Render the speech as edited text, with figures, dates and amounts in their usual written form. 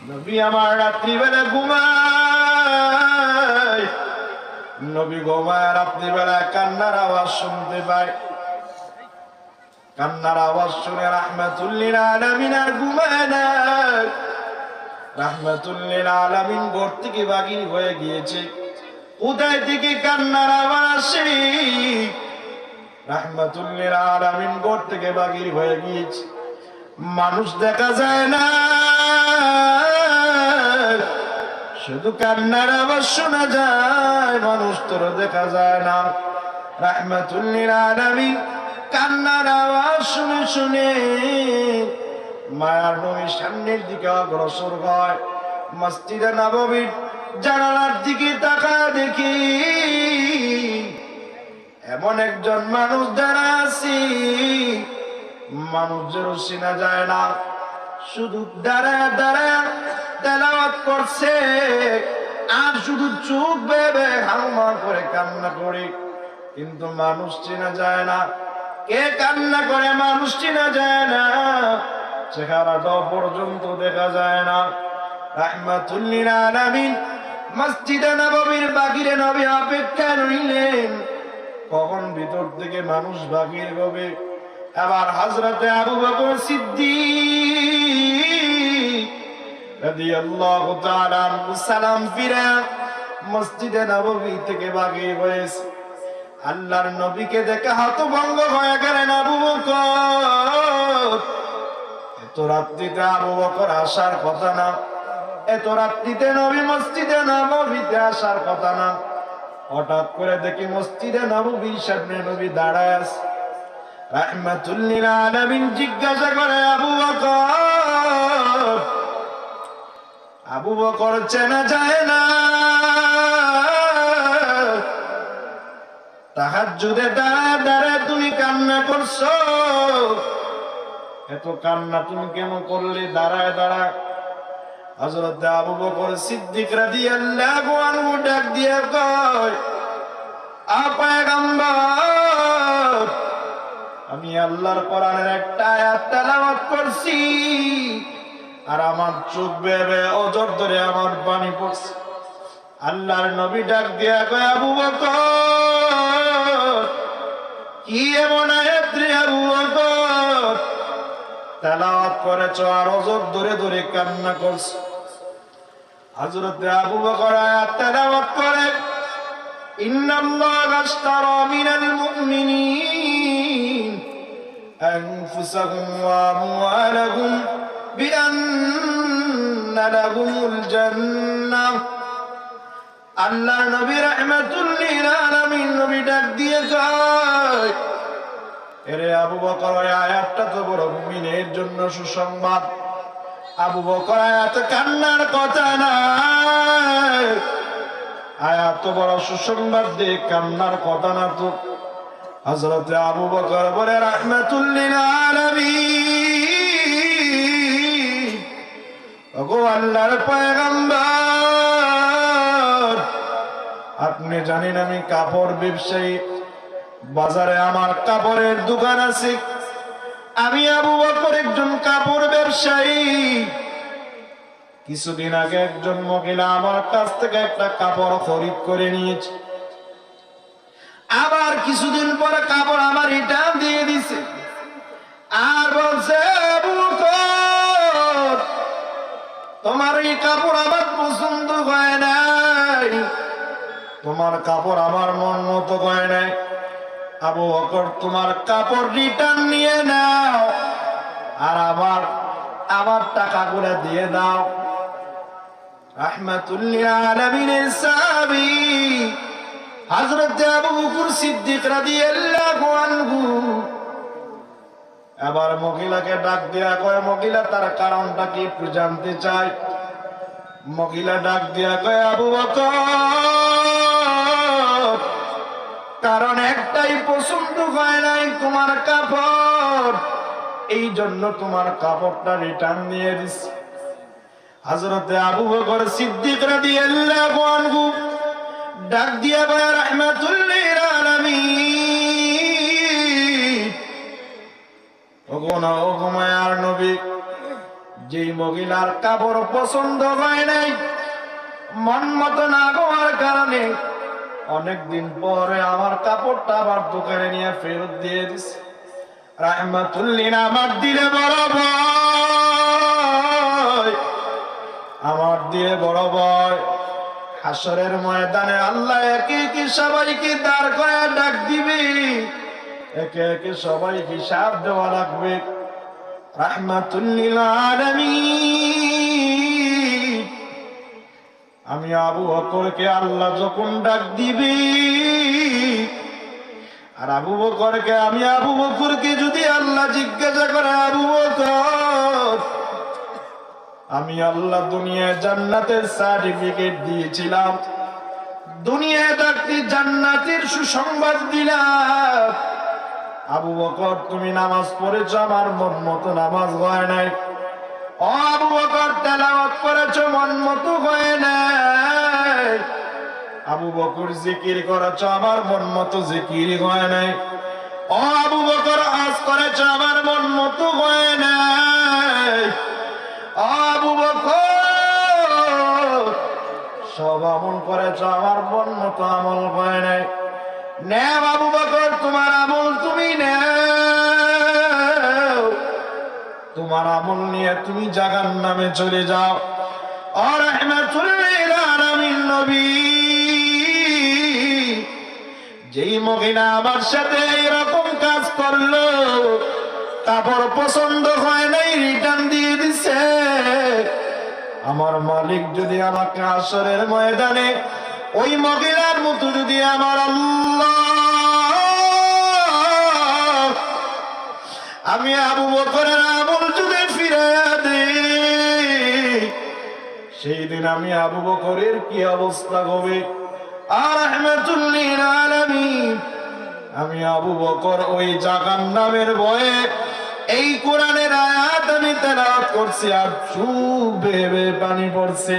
নবী আমার রাত্রিবেলা ঘুমায়, নবী ঘুমায়, রাত্রিবেলা কান্নার আওয়াজ শুনতে পায়। কান্নার আওয়াজ শুনে রাহমাতুল লিল আলামিন আর ঘুমায় না। রাহমাতুল লিল আলামিন ঘর থেকে বাগির হয়ে গিয়েছে। কোথায় থেকে কান্নার আওয়াজ আসে? রাহমাতুল লিল আলামিন ঘর থেকে বাগির হয়ে গিয়েছে। মানুষ দেখা যায় না, শুধু কান্নার আওয়াজ শোনা যায়, মানুষ তোর দেখা যায় না। রাহমাতুল লিল আলামিন কান্নার আওয়াজ শুনে শুনে মায়ার নবীর সামনের দিকে অগ্রসর হয়। মসজিদে নববীর জানালার দিকে তাকায় দেখি এমন একজন মানুষ দাঁড়া আছে, মানুষেরও চেনা যায় না, শুধু দাঁড়ায় দাঁড়ায় তেলাওয়াত করছে আর শুধু চোখ বেয়ে হাউমা করে কান্না করে, কিন্তু মানুষ চেনা যায় না। কে কান্না করে মানুষ চেনা যায় না, চেহারাটাও পর্যন্ত দেখা যায় না। রাহমাতুল লিল আলামিন মসজিদে নববীর বাহিরে নবী অপেক্ষা রইলেন কখন ভিতর থেকে মানুষ বাহির হবে। আবার হযরতে আবু বকর সিদ্দিক রাদিয়াল্লাহু তাআলা সালাম ফিরে মসজিদে নববী থেকে বাহির হয়েছে। আল্লাহর নবীকে দেখে হতভম্ব হয়ে গেলেন আবু বকর। এত রাত্রিতে আবু বকর আসার কথা না, এত রাত্রিতে নবী মসজিদে নববীতে আসার কথা না। হঠাৎ করে দেখি মসজিদে নববীর সামনে নবী দাঁড়ায় আছে। রাহমাতুল লিল আলামিন জিজ্ঞাসা করে আবু বকর, আবু বকর চেনা যায় না? তাহাজ্জুদে দাঁড়ায় দাঁড়ায় তুমি কান্না করছো, এত কান্না তুমি কেন করলে দাঁড়ায় দাঁড়ায়? হযরত আবু বকর সিদ্দিক রাদিয়াল্লাহু আনহু ডাক দিয়ে কয়, আ পয়গম্বর, আমি আল্লাহর কোরআনের একটা আয়াত তেলাওয়াত করছি আর আমার চোখ বেয়ে অজর ধরে আমার পানি পড়ছে। আল্লাহর নবী ডাক দিয়া কয়, আবু বকর, কি এমন আয়াত রে আবু বকর তেলাওয়াত করেছ আর অজর ধরে ধরে কান্না করছ? হযরত আবু বকর আয়াত তেলাওয়াত করে, ইন্নাল্লাহা আশতারা মিনাল মুমিনিন আনফুসাহুম ওয়া আমওয়ালাহুম বিআন্না লাহুমুল জান্নাহ। আল্লাহ নবী রাহমাতুল লিল আলামিন নবী ডাক দিয়ে যায়, এরে আবু বকর, এই আয়াতটা তো বড় মুমিনের জন্য সুসংবাদ। আবু বকর, আয়াত কান্নার কথা না, আয়াত তো বড় সুসংবাদ দিয়ে কান্নার কথা না তো। হযরত আবু বকর বলে, রাহমাতুল লিল আলামিন, ওগো আল্লাহর পয়গম্বর, আপনি জানেন আমি কাপড় ব্যবসায়ী, বাজারে আমার কাপড়ের দোকান আছে। আমি আবু বকর একজন কাপড় ব্যবসায়ী। কিছুদিন আগে একজন মহিলা আমার কাছ থেকে একটা কাপড় খরিদ করে নিয়েছে, আবার কিছুদিন পরে কাপড় আমার রিটার্ন দিয়ে দিছে আর বলছে, আবু বকর, তোমার এই কাপড় আমার পছন্দ হয় নাই, তোমার কাপড় আমার মন মতো হয় নাই। আবু বকর, তোমার কাপড় রিটার্ন নিয়ে নাও আর আমার টাকাগুলো দিয়ে দাও। রাহমাতুল লিল আলামিনের সাহাবী হযরত আবু বকর সিদ্দিক রাদিয়াল্লাহু আনহু আবার মহিলাকে ডাক দিয়া কয়, মহিলা তার কারণটা কি একটু জানতে চাই। মহিলা ডাক দিয়া কয়, আবু বকর, কারণ একটাই, পছন্দ হয় নাই তোমার কাপড়, এই জন্য তোমার কাপড়টা রিটার্ন দিয়ে দিছি। হযরত আবু বকর সিদ্দিক রাদিয়াল্লাহু আনহু ডাক দিয়া কয়, রাহমাতুল লিল আলামিন, ওগো মায়ার নবী, যেই মহিলার কাপড় পছন্দ হয় নাই, মন মতো না হওয়ার কারণে অনেকদিন পরে আমার কাপড়টা আবার দোকানে নিয়ে ফেরত দিয়ে দিছে। রাহমাতুল্লিল, আমার দিলে বড় ভয়, আমার দিয়ে বড় ভয়। হাসরের ময়দানে আল্লাহ একে একে সবাইকে দাঁড় করে ডাক দিবে, একে একে সবাই হিসাব দেওয়া লাগবে। রাহমাতুল্লিল আলামিন, আমি আবু বকরকে আল্লাহ যখন ডাক দিবে, আর আবু বকরকে আবু বকরকে যদি আল্লাহ জিজ্ঞাসা করে, আবু বকর, আমি আল্লাহ দুনিয়ায় জান্নাতের সার্টিফিকেট দিয়েছিলাম, দুনিয়ায় থাকতে জান্নাতের সুসংবাদ দিলাম, আবু বকর তুমি নামাজ পড়েছ, আমার মন মতো নামাজ হয় নাই। ও আবু বকর তেলাওয়াত করেছ, মন মতো হয় নাই। আবু বকর জিকির করেছ, আমার মন মতো জিকির হয় নাই। ও আবু বকর হজ করেছ, আমার মন মতো হয় নাই। ও আবু বকর সব আমল করেছ, আমার মন মতো আমল হয় নাই। নেও আবু বকর, তোমার আমল তুমি নেও, তোমার আমল নিয়ে তুমি জাহান্নামে চলে যাও। ও রাহমাতুল্লিল আলামিন নবী, যেই মহিলা আমার সাথে এরকম কাজ করলো, কাপড় পছন্দ হয় নাই, রিটার্ন দিয়ে দিছে, আমার মালিক যদি আমাকে হাসরের ময়দানে ওই মহিলার মতো যদি আমার আল্লাহ, আমি আবু বকরের আমল যদি ফিরাইয়া দেই, সেই দিন আমি আবু বকরের কি অবস্থা হবে। আর রাহমাতুল্লিল আলামিন, আমি আবু বকর ওই জাহান্নামের ভয়ে এই কোরআনের আয়াত আমি তেলাওয়াত করছি, আর চুপ বেয়ে বেয়ে পানি পড়ছে।